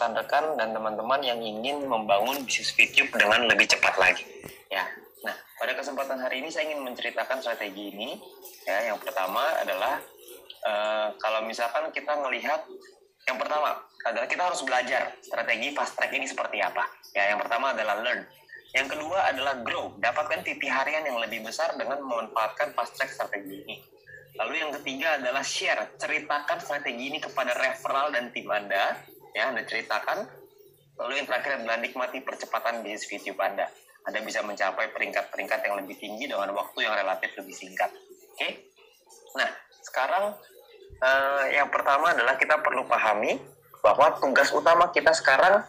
rekan-rekan dan teman-teman yang ingin membangun bisnis YouTube dengan lebih cepat lagi. Ya, nah pada kesempatan hari ini saya ingin menceritakan strategi ini. Ya, yang pertama adalah kalau misalkan kita melihat, yang pertama adalah kita harus belajar strategi fast track ini seperti apa. Ya, yang pertama adalah learn. Yang kedua adalah grow, dapatkan VP harian yang lebih besar dengan memanfaatkan fast track strategi ini. Lalu yang ketiga adalah share, ceritakan strategi ini kepada referral dan tim Anda, ya, Anda ceritakan. Lalu yang terakhir adalah nikmati percepatan bisnis YouTube Anda. Anda bisa mencapai peringkat-peringkat yang lebih tinggi dengan waktu yang relatif lebih singkat. Oke? Nah, sekarang yang pertama adalah kita perlu pahami bahwa tugas utama kita sekarang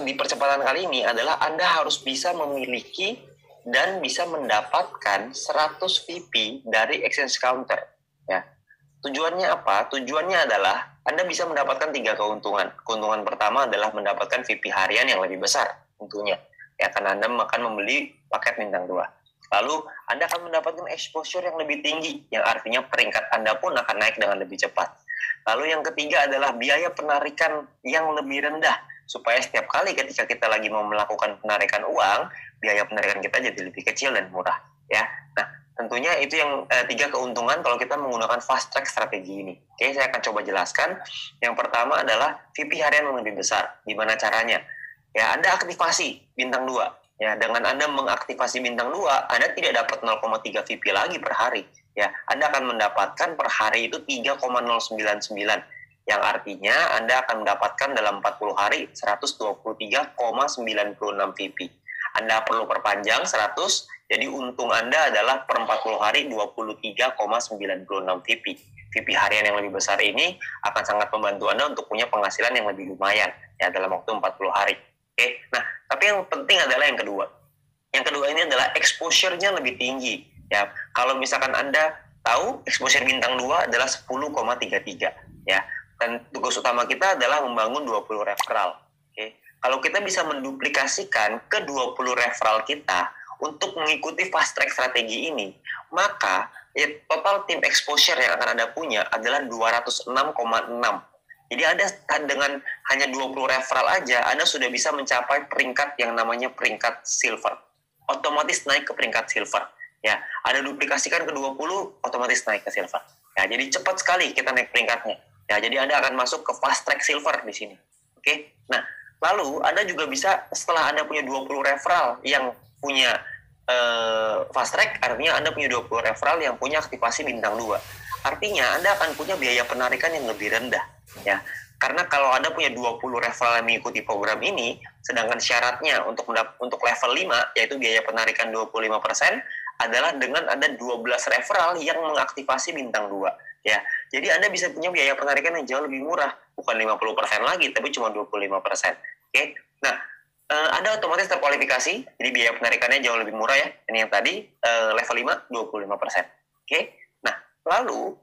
di percepatan kali ini adalah Anda harus bisa memiliki dan bisa mendapatkan 100 VP dari exchange counter. Ya. Tujuannya apa? Tujuannya adalah Anda bisa mendapatkan 3 keuntungan. Keuntungan pertama adalah mendapatkan VP harian yang lebih besar tentunya. Ya, karena Anda akan membeli paket bintang 2. Lalu Anda akan mendapatkan exposure yang lebih tinggi, yang artinya peringkat Anda pun akan naik dengan lebih cepat. Lalu yang ketiga adalah biaya penarikan yang lebih rendah, supaya setiap kali ketika kita lagi mau melakukan penarikan uang, biaya penarikan kita jadi lebih kecil dan murah. Ya, nah tentunya itu yang 3 keuntungan kalau kita menggunakan fast track strategi ini. Oke, saya akan coba jelaskan. Yang pertama adalah VP harian yang lebih besar. Gimana caranya? Ya, Anda aktivasi bintang 2. Ya, dengan Anda mengaktifasi bintang 2, Anda tidak dapat 0,3 VP lagi per hari. Ya, Anda akan mendapatkan per hari itu 3,099. Yang artinya Anda akan mendapatkan dalam 40 hari 123,96 VP. Anda perlu perpanjang 100, jadi untung Anda adalah per 40 hari 23,96 VP. VP harian yang lebih besar ini akan sangat membantu Anda untuk punya penghasilan yang lebih lumayan ya dalam waktu 40 hari. Oke, nah tapi yang penting adalah yang kedua. Yang kedua ini adalah exposure-nya lebih tinggi. Ya, kalau misalkan Anda tahu exposure bintang 2 adalah 10,33 ya. Dan tugas utama kita adalah membangun 20 referral. Oke. Kalau kita bisa menduplikasikan ke 20 referral kita untuk mengikuti fast track strategi ini, maka ya, total tim exposure yang akan Anda punya adalah 206,6. Jadi Anda dengan hanya 20 referral aja, Anda sudah bisa mencapai peringkat yang namanya peringkat silver. Otomatis naik ke peringkat silver. Ya, Anda duplikasikan ke 20, otomatis naik ke silver. Ya, jadi cepat sekali kita naik peringkatnya. Ya, jadi Anda akan masuk ke fast track silver di sini. Oke. Nah, lalu Anda juga bisa setelah Anda punya 20 referral yang punya fast track, artinya Anda punya 20 referral yang punya aktivasi bintang 2. Artinya Anda akan punya biaya penarikan yang lebih rendah. Ya. Karena kalau Anda punya 20 referral yang mengikuti program ini, sedangkan syaratnya untuk level 5, yaitu biaya penarikan 25%, adalah dengan ada 12 referral yang mengaktifasi bintang 2. Ya, jadi Anda bisa punya biaya penarikan yang jauh lebih murah, bukan 50% lagi, tapi cuma 25%. Oke, nah Anda otomatis terkualifikasi, jadi biaya penarikannya jauh lebih murah ya. Ini yang tadi level 5 25%. Oke, nah lalu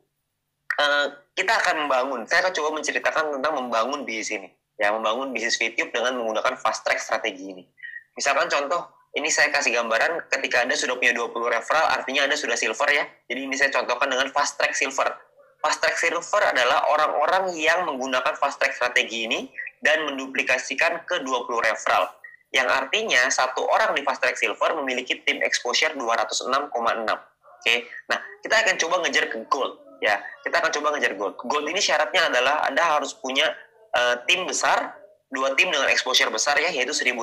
kita akan membangun. Saya akan coba menceritakan tentang membangun bisnis ini, ya, membangun bisnis YouTube dengan menggunakan fast track strategi ini. Misalkan contoh, ini saya kasih gambaran ketika Anda sudah punya 20 referral, artinya Anda sudah silver ya. Jadi ini saya contohkan dengan fast track silver. Fast track silver adalah orang-orang yang menggunakan fast track strategi ini dan menduplikasikan ke 20 referral. Yang artinya satu orang di fast track silver memiliki tim exposure 206,6. Oke. Nah, kita akan coba ngejar ke gold. Ya, kita akan coba ngejar gold. Gold ini syaratnya adalah Anda harus punya tim besar, 2 tim dengan exposure besar ya, yaitu 1.600,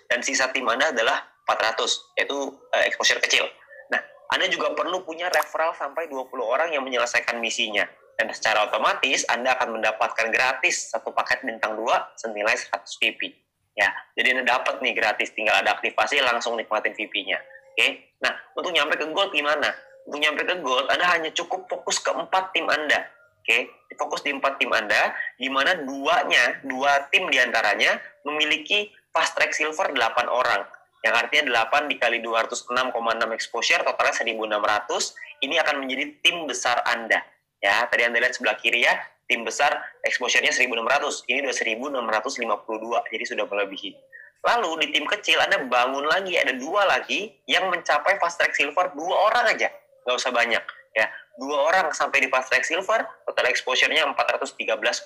dan sisa tim Anda adalah 400, yaitu exposure kecil. Nah, Anda juga perlu punya referral sampai 20 orang yang menyelesaikan misinya. Dan secara otomatis Anda akan mendapatkan gratis satu paket bintang 2 senilai 100 VP. Ya, jadi Anda dapat nih gratis, tinggal ada aktivasi langsung nikmatin VP-nya. Oke. Nah, untuk nyampe ke gold gimana? Untuk nyampe ke gold, Anda hanya cukup fokus ke 4 tim Anda. Oke, fokus di 4 tim Anda, di mana 2 tim diantaranya memiliki fast track silver 8 orang. Yang artinya 8 dikali 206,6 exposure, totalnya 1.600. Ini akan menjadi tim besar Anda. Ya, tadi Anda lihat sebelah kiri ya, tim besar exposure-nya 1.600. Ini udah 1.652, jadi sudah melebihi. Lalu di tim kecil Anda bangun lagi, ada 2 lagi yang mencapai fast track silver 2 orang aja, nggak usah banyak ya. 2 orang sampai di fast track silver, total exposure-nya 413,2.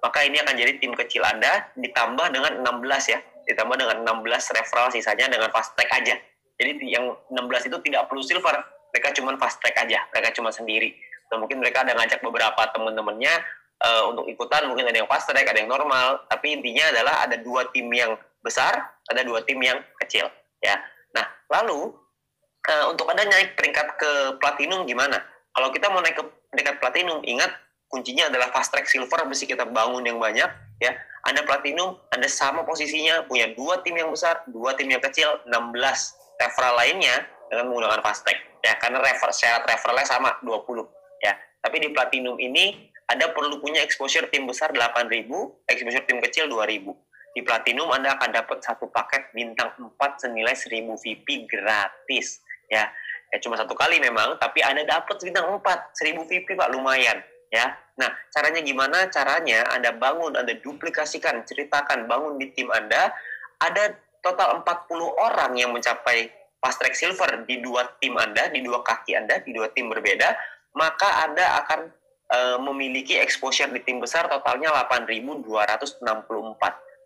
maka ini akan jadi tim kecil Anda ditambah dengan 16 ya, ditambah dengan 16 referral, sisanya dengan fast track aja. Jadi yang 16 itu tidak perlu silver, mereka cuma fast track aja, mereka cuma sendiri. Dan mungkin mereka ada ngajak beberapa teman-temannya untuk ikutan, mungkin ada yang fast track, ada yang normal, tapi intinya adalah ada 2 tim yang besar, ada 2 tim yang kecil ya. Nah, lalu untuk Anda naik peringkat ke platinum gimana? Kalau kita mau naik ke peringkat platinum, ingat kuncinya adalah fast track silver, mesti kita bangun yang banyak ya. Anda platinum, Anda sama posisinya, punya 2 tim yang besar, 2 tim yang kecil, 16 referral lainnya dengan menggunakan fast track ya, karena syarat referralnya sama 20 ya. Tapi di platinum ini Anda perlu punya exposure tim besar 8.000, exposure tim kecil 2.000. Di platinum Anda akan dapat satu paket bintang 4 senilai 1.000 VP gratis ya. Ya cuma 1 kali memang, tapi Anda dapat bintang 4, 1.000 VP Pak, lumayan ya. Nah, caranya gimana? Caranya Anda bangun, Anda duplikasikan, ceritakan, bangun di tim Anda. Ada total 40 orang yang mencapai fast track silver di 2 tim Anda, di 2 kaki Anda, di 2 tim berbeda, maka Anda akan memiliki exposure di tim besar totalnya 8.264.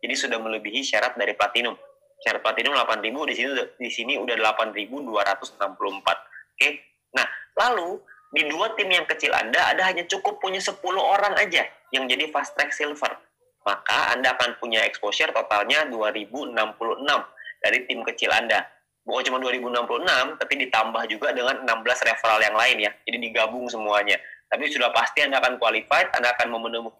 Jadi sudah melebihi syarat dari platinum. Syarat platinum 8.000, di sini udah 8.264. Oke. Nah, lalu di 2 tim yang kecil Anda hanya cukup punya 10 orang aja yang jadi fast track silver. Maka Anda akan punya exposure totalnya 2.066 dari tim kecil Anda. Bukan cuma 2.066, tapi ditambah juga dengan 16 referral yang lain ya. Jadi digabung semuanya. Tapi sudah pasti Anda akan qualified, Anda akan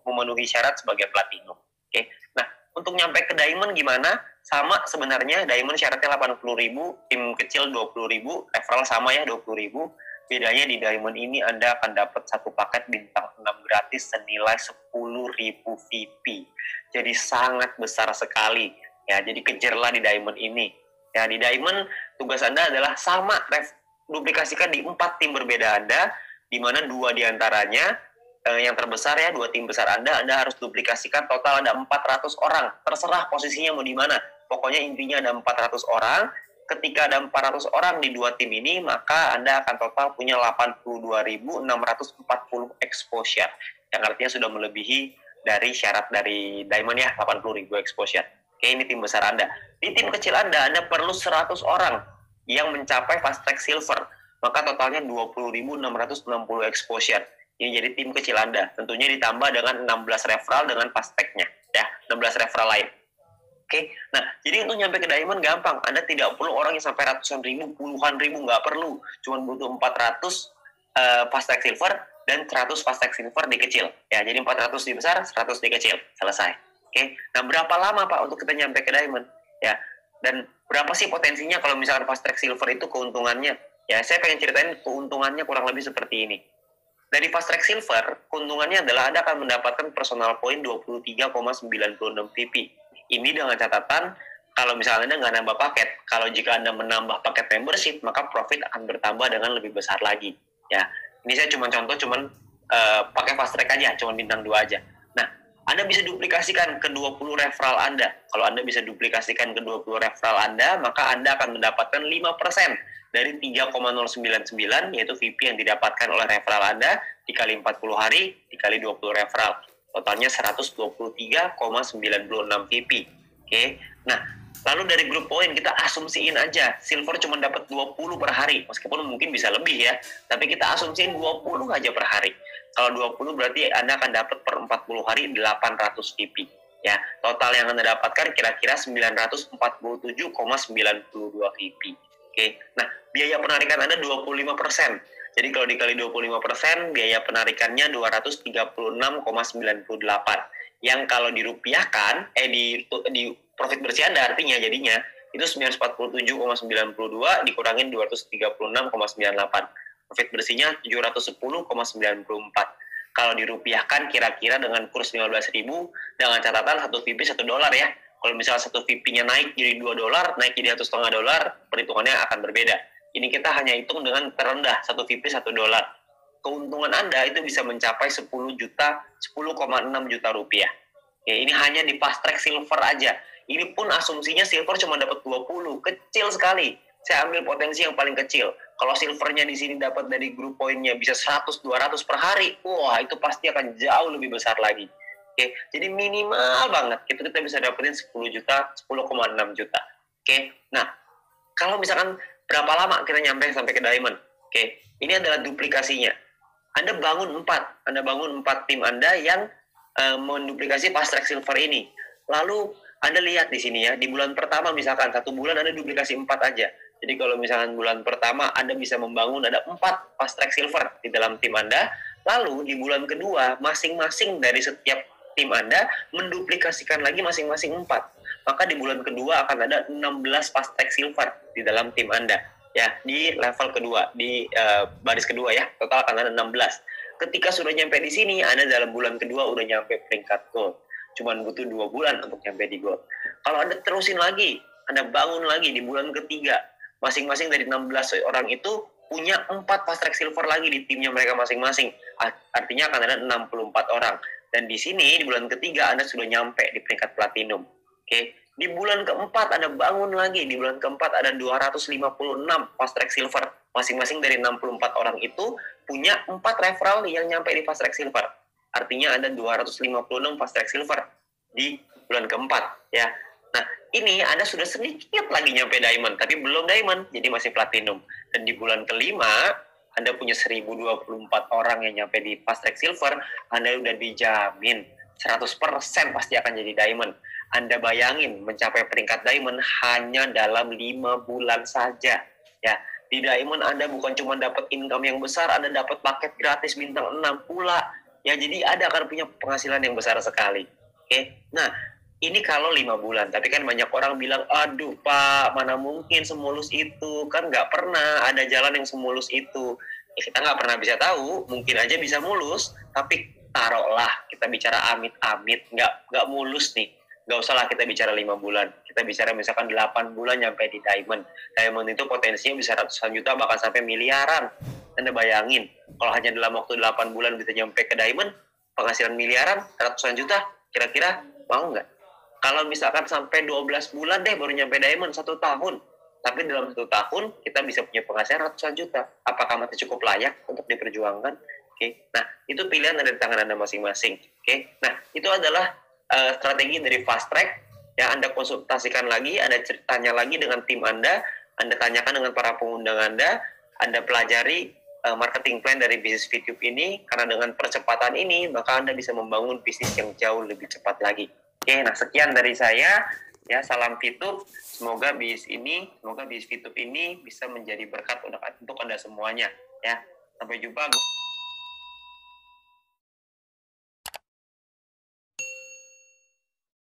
memenuhi syarat sebagai platinum. Oke. Nah, untuk nyampe ke diamond gimana? Sama sebenarnya, diamond syaratnya 80.000, tim kecil 20.000, referral sama ya 20.000. Bedanya di diamond ini Anda akan dapat satu paket bintang 6 gratis senilai 10.000 VP. Jadi sangat besar sekali. Ya, jadi kejarlah di diamond ini. Ya, di diamond tugas Anda adalah sama, duplikasikan di 4 tim berbeda Anda, di mana 2 diantaranya yang terbesar ya, 2 tim besar Anda harus duplikasikan, total ada 400 orang. Terserah posisinya mau di mana. Pokoknya intinya ada 400 orang. Ketika ada 400 orang di 2 tim ini, maka Anda akan total punya 82.640 exposure. Yang artinya sudah melebihi dari syarat dari diamond ya, 80.000 exposure. Oke, ini tim besar Anda. Di tim kecil Anda perlu 100 orang yang mencapai fast track silver. Maka totalnya 20.660 exposure. Ini jadi tim kecil Anda. Tentunya ditambah dengan 16 referral dengan fast track-nya. Ya, 16 referral lain. Oke, nah jadi untuk nyampe ke diamond gampang. Anda tidak perlu orang yang sampai ratusan ribu, puluhan ribu, nggak perlu. Cuma butuh 400 fast track silver dan 100 fast track silver di kecil. Ya, jadi 400 di besar, 100 di kecil. Selesai. Oke, nah berapa lama Pak untuk kita nyampe ke diamond? Ya, dan berapa sih potensinya kalau misalkan fast track silver itu keuntungannya? Ya, saya pengen ceritain keuntungannya kurang lebih seperti ini. Dari fast track silver, keuntungannya adalah Anda akan mendapatkan personal point 23,96 VP. Ini dengan catatan, kalau misalnya Anda nggak nambah paket, kalau jika Anda menambah paket membership, maka profit akan bertambah dengan lebih besar lagi. Ya, ini saya cuma contoh, pakai fast track aja, cuma bintang 2 aja. Nah, Anda bisa duplikasikan ke 20 referral Anda. Kalau Anda bisa duplikasikan ke 20 referral Anda, maka Anda akan mendapatkan 5% dari 3,099, yaitu VP yang didapatkan oleh referral Anda, dikali 40 hari, dikali 20 referral. Totalnya 123,96 VP. Oke. Nah, lalu dari grup poin kita asumsiin aja, silver cuma dapat 20 per hari. Meskipun mungkin bisa lebih ya, tapi kita asumsiin 20 aja per hari. Kalau 20 berarti Anda akan dapat per 40 hari 800 VP. Ya, total yang Anda dapatkan kira-kira 947,92 VP. Oke. Nah, biaya penarikan Anda 25%. Jadi kalau dikali 25%, biaya penarikannya 236,98. Yang kalau dirupiahkan, di profit bersih Anda artinya jadinya, itu 947,92 dikurangin 236,98. Profit bersihnya 710,94. Kalau dirupiahkan kira-kira dengan kurs 15.000, dengan catatan 1 VP $1 ya. Kalau misalnya 1 VP-nya naik jadi $2, naik jadi $1,5, perhitungannya akan berbeda. Ini kita hanya hitung dengan terendah, 1 VP $1. Keuntungan Anda itu bisa mencapai 10,6 juta rupiah. Ya, ini hanya di fast track silver aja. Ini pun asumsinya silver cuma dapat 20, kecil sekali. Saya ambil potensi yang paling kecil. Kalau silvernya di sini dapat dari grup poinnya bisa 100-200 per hari, wah itu pasti akan jauh lebih besar lagi. Oke, jadi minimal banget itu kita bisa dapetin 10 juta, 10,6 juta. Oke, nah kalau misalkan berapa lama kita nyampe sampai ke diamond? Oke, ini adalah duplikasinya. Anda bangun 4 tim Anda yang menduplikasi fast track silver ini. Lalu Anda lihat di sini ya, di bulan pertama misalkan 1 bulan Anda duplikasi 4 aja. Jadi kalau misalkan bulan pertama Anda bisa membangun ada 4 fast track silver di dalam tim Anda, lalu di bulan kedua masing-masing dari setiap tim Anda menduplikasikan lagi masing-masing 4. Maka di bulan kedua akan ada 16 fast track silver di dalam tim Anda. Ya, di level kedua, di baris kedua ya, total akan ada 16. Ketika sudah nyampe di sini, Anda dalam bulan kedua udah nyampe peringkat gold. Cuman butuh 2 bulan untuk nyampe di gold. Kalau Anda terusin lagi, Anda bangun lagi di bulan ketiga, masing-masing dari 16 orang itu punya 4 fast track silver lagi di timnya mereka masing-masing. Artinya akan ada 64 orang. Dan di sini, di bulan ketiga, Anda sudah nyampe di peringkat platinum. Oke, di bulan keempat Anda bangun lagi, di bulan keempat ada 256 fast track silver. Masing-masing dari 64 orang itu punya 4 referral yang nyampe di fast track silver. Artinya ada 256 fast track silver di bulan keempat ya. Nah, ini Anda sudah sedikit lagi nyampe diamond, tapi belum diamond, jadi masih platinum. Dan di bulan kelima Anda punya 1024 orang yang nyampe di fast track silver, Anda udah dijamin 100% pasti akan jadi diamond. Anda bayangin mencapai peringkat diamond hanya dalam 5 bulan saja. Ya, di diamond Anda bukan cuma dapat income yang besar, Anda dapat paket gratis bintang 6 pula. Ya, jadi Anda akan punya penghasilan yang besar sekali. Oke. Nah, ini kalau 5 bulan. Tapi kan banyak orang bilang, aduh Pak, mana mungkin semulus itu. Kan nggak pernah ada jalan yang semulus itu. Ya, kita nggak pernah bisa tahu, mungkin aja bisa mulus, tapi taruhlah kita bicara amit-amit, nggak mulus nih. Nggak usah lah kita bicara 5 bulan. Kita bicara misalkan 8 bulan nyampe di diamond. Diamond itu potensinya bisa ratusan juta, bahkan sampai miliaran. Anda bayangin, kalau hanya dalam waktu 8 bulan bisa nyampe ke diamond, penghasilan miliaran, ratusan juta, kira-kira mau nggak? Kalau misalkan sampai 12 bulan deh baru nyampe diamond 1 tahun. Tapi dalam 1 tahun kita bisa punya penghasilan ratusan juta. Apakah masih cukup layak untuk diperjuangkan? Oke. Nah, itu pilihan ada di tangan Anda masing-masing. Oke. Nah, itu adalah strategi dari fast track yang Anda konsultasikan lagi, Anda ceritanya lagi dengan tim Anda tanyakan dengan para pengundang Anda pelajari marketing plan dari bisnis VTube ini, karena dengan percepatan ini maka Anda bisa membangun bisnis yang jauh lebih cepat lagi. Oke, nah sekian dari saya ya, salam VTube. Semoga bisnis VTube ini bisa menjadi berkat untuk Anda semuanya ya. Sampai jumpa.